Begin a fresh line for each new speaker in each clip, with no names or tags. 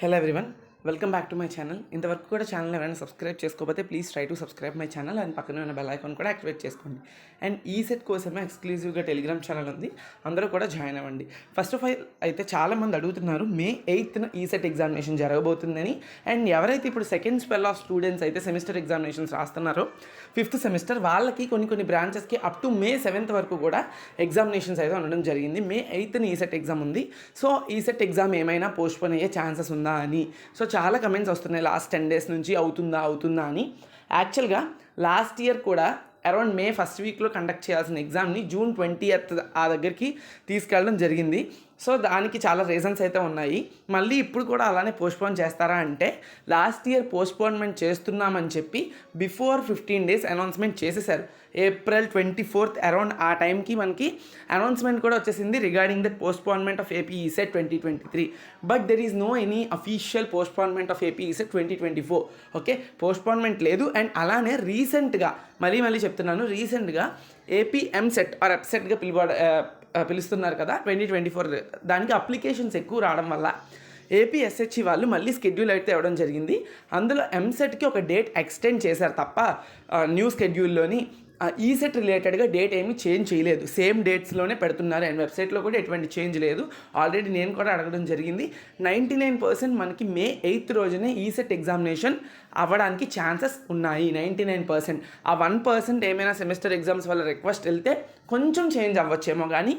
Hello everyone, welcome back to my channel. ఇంతవరకు కూడా channel ఎవరైనా సబ్స్క్రైబ్ చేసుకోకపోతే please try to subscribe my channel and పక్కనే ఉన్న బెల్ ఐకాన్ కూడా యాక్టివేట్ చేసుకోండి. అండ్ ఈ సెట్ కోసమే ఎక్స్క్లూజివ్గా టెలిగ్రామ్ ఛానల్ ఉంది, అందరూ కూడా జాయిన్ అవ్వండి. ఫస్ట్ ఆఫ్ ఆల్ అయితే చాలామంది అడుగుతున్నారు మే 8th ఈ సెట్ ఎగ్జామినేషన్ జరగబోతుందని. అండ్ ఎవరైతే ఇప్పుడు సెకండ్ స్పెల్ ఆఫ్ స్టూడెంట్స్ అయితే సెమిస్టర్ ఎగ్జామినేషన్స్ రాస్తున్నారో 5th సెమిస్టర్ వాళ్ళకి కొన్ని బ్రాంచెస్కి అప్ టు మే 7th వరకు కూడా ఎగ్జామినేషన్స్ అయితే ఉండడం జరిగింది. మే 8th ఈ సెట్ ఎగ్జామ్ ఉంది. సో ఈ సెట్ ఎగ్జామ్ ఏమైనా పోస్ట్పోన్ అయ్యే ఛాన్సెస్ ఉందా అని చాలా కమెంట్స్ వస్తున్నాయి లాస్ట్ 10 days నుంచి అవుతుందా అని. యాక్చువల్గా లాస్ట్ ఇయర్ కూడా అరౌండ్ మే ఫస్ట్ వీక్లో కండక్ట్ చేయాల్సిన ఎగ్జామ్ని జూన్ 20th ఆ దగ్గరికి తీసుకెళ్ళడం జరిగింది. సో దానికి చాలా రీజన్స్ అయితే ఉన్నాయి. మళ్ళీ ఇప్పుడు కూడా అలానే పోస్ట్పోన్ చేస్తారా అంటే, లాస్ట్ ఇయర్ పోస్ట్పోన్మెంట్ చేస్తున్నామని చెప్పి బిఫోర్ 15 days అనౌన్స్మెంట్ చేసేసారు. April 24th అరౌండ్ ఆ టైంకి మనకి అనౌన్స్మెంట్ కూడా వచ్చేసింది regarding that postponement of AP ECET 2023. But there is no any official postponement of AP ECET 2024. Okay, postponement లేదు. అండ్ అలానే రీసెంట్గా మళ్ళీ చెప్తున్నాను, రీసెంట్గా ఏపీ ఎంసెట్ ఆర్ ఎప్సెట్గా పిలుస్తున్నారు కదా 2024, దానికి అప్లికేషన్స్ ఎక్కువ రావడం వల్ల ఏపీఎస్హెచ్ఈ వాళ్ళు మళ్ళీ స్కెడ్యూల్ అయితే ఇవ్వడం జరిగింది. అందులో ఎంసెట్కి ఒక డేట్ ఎక్స్టెండ్ చేశారు తప్ప న్యూ స్కెడ్యూల్లోని ఈసెట్ రిలేటెడ్గా డేట్ ఏమీ చేంజ్ చేయలేదు. సేమ్ డేట్స్లోనే పెడుతున్నారు. అండ్ వెబ్సైట్లో కూడా ఎటువంటి చేంజ్ లేదు. ఆల్రెడీ నేను కూడా అడగడం జరిగింది. 99% మనకి మే 8th రోజునే ఈసెట్ ఎగ్జామినేషన్ అవ్వడానికి ఛాన్సెస్ ఉన్నాయి. 99%. ఆ 1% ఏమైనా సెమిస్టర్ ఎగ్జామ్స్ వల్ల రిక్వెస్ట్ వెళ్తే కొంచెం చేంజ్ అవ్వచ్చేమో, కానీ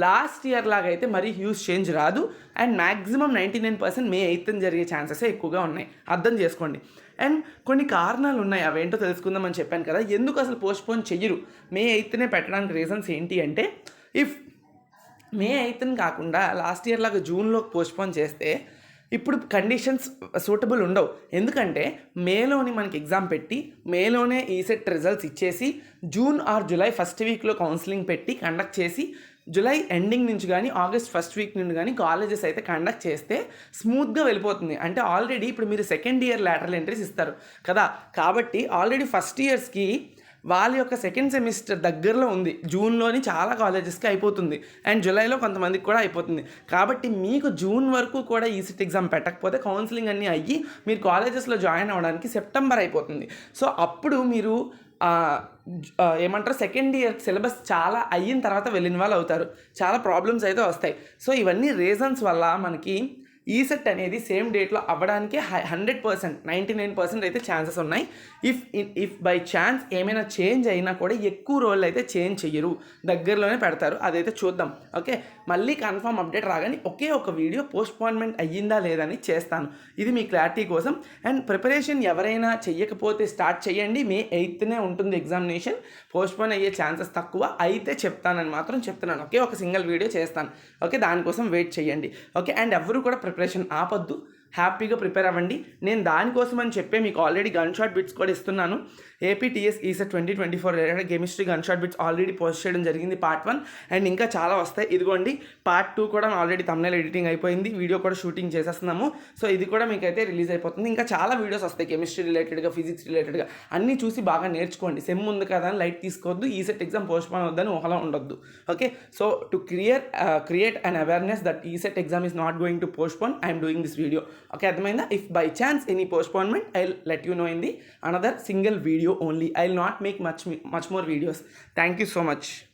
లాస్ట్ ఇయర్ లాగా అయితే మరీ హ్యూజ్ చేంజ్ రాదు. అండ్ మ్యాక్సిమం 99% మే 8th జరిగే ఛాన్సెస్ ఎక్కువగా ఉన్నాయి. అర్థం చేసుకోండి. అండ్ కొన్ని కారణాలు ఉన్నాయి, అవేంటో తెలుసుకుందామని చెప్పాను కదా. ఎందుకు అసలు పోస్ట్పోన్ చెయ్యరు మే 8th పెట్టడానికి రీజన్స్ ఏంటి అంటే, ఇఫ్ మే 8th కాకుండా లాస్ట్ ఇయర్ లాగా జూన్లో పోస్ట్పోన్ చేస్తే ఇప్పుడు కండిషన్స్ సూటబుల్ ఉండవు. ఎందుకంటే మేలోని మనకి ఎగ్జామ్ పెట్టి మేలోనే ఈసెట్ రిజల్ట్స్ ఇచ్చేసి జూన్ ఆర్ జూలై ఫస్ట్ వీక్లో కౌన్సిలింగ్ పెట్టి కండక్ట్ చేసి జూలై ఎండింగ్ నుంచి కానీ ఆగస్ట్ ఫస్ట్ వీక్ నుండి కానీ కాలేజెస్ అయితే కండక్ట్ చేస్తే స్మూత్గా వెళ్ళిపోతుంది. అంటే ఆల్రెడీ ఇప్పుడు మీరు సెకండ్ ఇయర్ లాటరల్ ఎంట్రీస్ ఇస్తారు కదా, కాబట్టి ఆల్రెడీ ఫస్ట్ ఇయర్స్కి వాళ్ళ యొక్క సెకండ్ సెమిస్టర్ దగ్గరలో ఉంది. జూన్లోని చాలా కాలేజెస్కి అయిపోతుంది అండ్ జూలైలో కొంతమందికి కూడా అయిపోతుంది. కాబట్టి మీకు జూన్ వరకు కూడా ఈసెట్ ఎగ్జామ్ పెట్టకపోతే కౌన్సిలింగ్ అన్నీ అయ్యి మీరు కాలేజెస్లో జాయిన్ అవ్వడానికి సెప్టెంబర్ అయిపోతుంది. సో అప్పుడు మీరు ఏమంటారు, సెకండ్ ఇయర్ సిలబస్ చాలా అయిన తర్వాత వెళ్ళిన వాళ్ళు అవుతారు. చాలా ప్రాబ్లమ్స్ అయితే వస్తాయి. సో ఇవన్నీ రీజన్స్ వల్ల మనకి ఈసెట్ అనేది సేమ్ డేట్లో అవ్వడానికి 100%, 99% అయితే ఛాన్సెస్ ఉన్నాయి. ఇఫ్ బై ఛాన్స్ ఏమైనా చేంజ్ అయినా కూడా ఎక్కువ రోజులు అయితే చేంజ్ చెయ్యరు, దగ్గరలోనే పెడతారు. అదైతే చూద్దాం. ఓకే, మళ్ళీ కన్ఫర్మ్ అప్డేట్ రాగానే ఒకే ఒక వీడియో పోస్ట్పోన్మెంట్ అయ్యిందా లేదని చేస్తాను. ఇది మీ క్లారిటీ కోసం. అండ్ ప్రిపరేషన్ ఎవరైనా చెయ్యకపోతే స్టార్ట్ చేయండి. మే 8th ఉంటుంది ఎగ్జామినేషన్. పోస్ట్పోన్ అయ్యే ఛాన్సెస్ తక్కువ అయితే చెప్తానని మాత్రం చెప్తున్నాను. ఓకే, ఒక సింగిల్ వీడియో చేస్తాను. ఓకే, దానికోసం వెయిట్ చేయండి. ఓకే, అండ్ ఎవరు కూడా ప్రిపరేషన్ ఆపొద్దు, హ్యాపీగా ప్రిపేర్ అవ్వండి. నేను దానికోసం అని చెప్పే మీకు ఆల్రెడీ గన్ షాట్ బిట్స్ కూడా ఇస్తున్నాను. APTS ECET 2024 related chemistry gun shot bits already post చేయడం జరిగింది పార్ట్ 1, అండ్ ఇంకా చాలా వస్తాయి. ఇదిగోండి పార్ట్ 2 కూడా ఆల్రెడీ థంబ్నెయిల్ ఎడిటింగ్ అయిపోయింది, వీడియో కూడా షూటింగ్ చేసేస్తున్నాము. సో ఇది కూడా మీకైతే రిలీజ్ అయిపోతుంది. ఇంకా చాలా వీడియోస్ వస్తాయి కెమిస్ట్రీ రిలేటెడ్గా, ఫిజిక్స్ రిలేటెడ్గా. అన్నీ చూసి బాగా నేర్చుకోండి. సెమ్ ఉంది కదా అని లైట్ తీసుకోవద్దు, ఈసెట్ ఎగ్జామ్ పోస్ట్పోన్ అవుద్దని ఊహలో ఉండొద్దు. Okay, so to create an awareness that ECET exam is not going to postpone, I'm doing this video. Okay, అర్థమైందా? If by chance any postponement I will let you know in the another single video only. I will not make much more videos. Thank you so much.